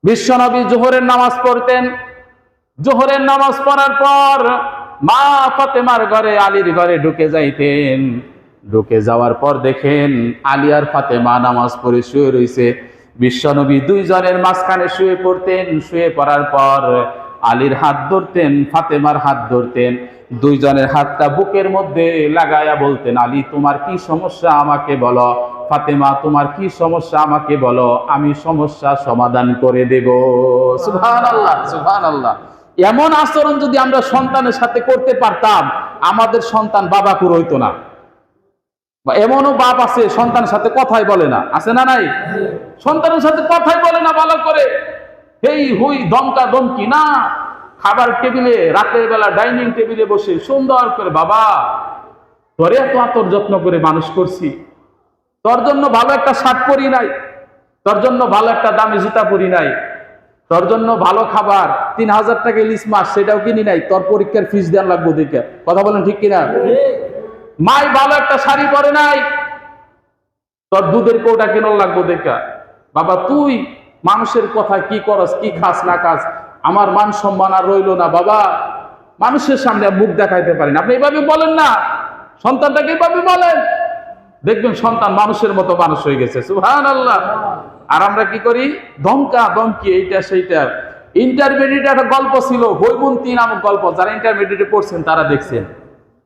বিশ্বনবী জোহরের নামাজ পড়তেন। জোহরের নামাজ পড়ার পর মা ফাতেমার ঘরে, আলীর ঘরে ঢুকে যাইতেন। ঢুকে যাওয়ার পর দেখেন আলী আর ফাতেমা নামাজ পড়ে শুয়ে রয়েছে। বিশ্বনবী দুইজনের মাঝখানে শুয়ে পড়তেন। শুয়ে পড়ার পর আলীর হাত ধরতেন, ফাতেমার হাত ধরতেন। দুইজনের হাতটা বুকের মধ্যে লাগায়া বলতেন, আলী তোমার কি সমস্যা আমাকে বলো, ফাতেমা তোমার কি সমস্যা আমাকে বলো, আমি সমস্যা সমাধান করে দেব। সুবহানাল্লাহ, সুবহানাল্লাহ। এমন আচরণ যদি আমরা সন্তানের সাথে করতে পারতাম, আমাদের সন্তান বাবাকুর হইতো না। বা এমনও বাপ আছে সন্তানের সাথে কথাই বলে না, আছে না নাই? সন্তানের সাথে কথাই বলে না ভালো করে, হেই হুই দমকা দমকি না। খাবার টেবিলে, রাতের বেলা ডাইনিং টেবিলে বসে সুন্দর করে, বাবা তোরে এত আতর যত্ন করে মানুষ করছি, তোর জন্য ভালো একটা শার্ট পরি নাই, তোর জন্য ভালো একটা দামি জুতা পরি নাই, তোর জন্য ভালো খাবার 3000 টাকা ইলিশ মাছ সেটাও কিনি নাই, তোর পরীক্ষার ফিস দেওয়া লাগবে দেখে। কথা বলেন ঠিক কিনা? মাই ভালো একটা শাড়ি পরে নাই, তোর দুধের কৌটা কেনার লাগবে দেখা। বাবা তুই মানুষের কথা কি করস, কি খাস না খাস, আমার মান সম্মান আর রইল না বাবা, মানুষের সামনে মুখ দেখাইতে পারি না। আপনি এইভাবে বলেন না, সন্তানটাকে এইভাবে বলেন, দেখবেন সন্তান মানুষের মতো মানুষ হয়ে গেছে। সুবহানাল্লাহ। আর আমরা কি করি, ধমকা ধমকি, এইটা সেইটা। ইন্টারমিডিয়েট একটা গল্প ছিল, হৈমন্তী নামক গল্প, যারা ইন্টারমিডিয়েটে পড়ছেন তারা দেখছেন।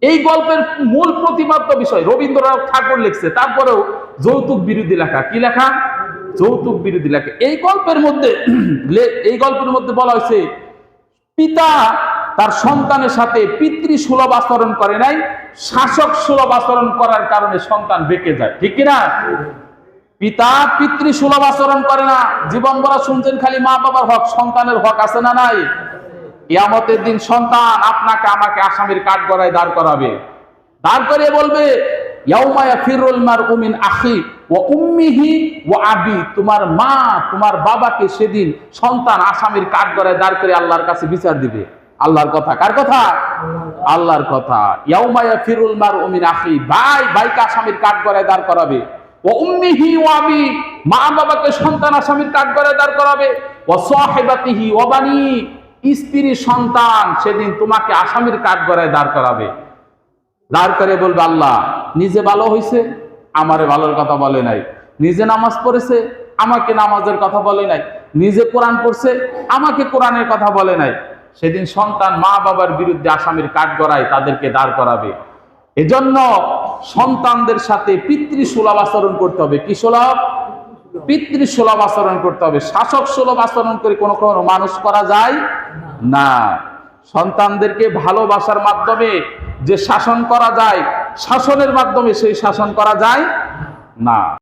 এই গল্পের মূল প্রতিপাদ্য বিষয় রবীন্দ্রনাথ ঠাকুর লিখছে, তারপরেও যৌতুক বিরোধী লেখা। কি লেখা? যৌতুক বিরোধী লেখা। এই গল্পের মধ্যে বলা হয়েছে, পিতা তার সন্তানের সাথে পিতৃসুলভ আচরণ করে নাই, শাসক সুলভ আচরণ করার কারণে সন্তান বেঁকে যায়। ঠিক কিনা? পিতা পিতৃসুলভ আচরণ করে না। জীবন ভরা শুনছেন খালি মা বাবার হক, সন্তানের হক আছে না নাই? কিয়ামতের দিন সন্তান আপনাকে আমাকে আসামির কাঠগড়ায় দাঁড় করাবে। দাঁড় করিয়ে বলবে, ইয়াউমা ইয়াফিরুল মারউ মিন আখি ওয়া উম্মিহি ওয়া আবি, তোমার মা তোমার বাবাকে সেদিন সন্তান আসামির কাঠগড়ায় দাঁড় করে আল্লাহর কাছে বিচার দিবে। আল্লাহর কথা। কার কথা? আল্লাহর কথা। ইয়াউমা ইয়াফিরুল মারউ মিন আখি, ভাইকে আসামির কাঠগড়ায় দাঁড় করাবে। ওয়া উম্মিহি ওয়া আবি, মা বাবাকে সন্তান আসামির কাঠগড়ায় দাঁড় করাবে। ওয়া সাহিবাতিহি ওয়া বানি, স্ত্রী সন্তান সেদিন তোমাকে আসামির কাঠগড়ায় দাঁড় করাবে। দাঁড় করে বলবে, আল্লাহ নিজে ভালো হয়েছে, আমারে ভালোর কথা বলে নাই, নিজে নামাজ পড়েছে, আমাকে নামাজের কথা বলে নাই, নিজে কোরআন পড়ছে, আমাকে কোরআনের কথা বলে নাই। সেদিন সন্তান মা বাবার বিরুদ্ধে আসামির কাঠগড়ায় তাদেরকে দাঁড় করাবে। এজন্য সন্তানদের সাথে পিতৃসুলভ আচরণ করতে হবে। কি সুলভ? পিতৃসুলভ আচরণ করতে হবে। শাসক সুলভ আচরণ করে কোনো মানুষ করা যায় না। সন্তানদেরকে ভালোবাসার মাধ্যমে যে শাসন করা যায়, শাসনের মাধ্যমে সেই শাসন করা যায় না।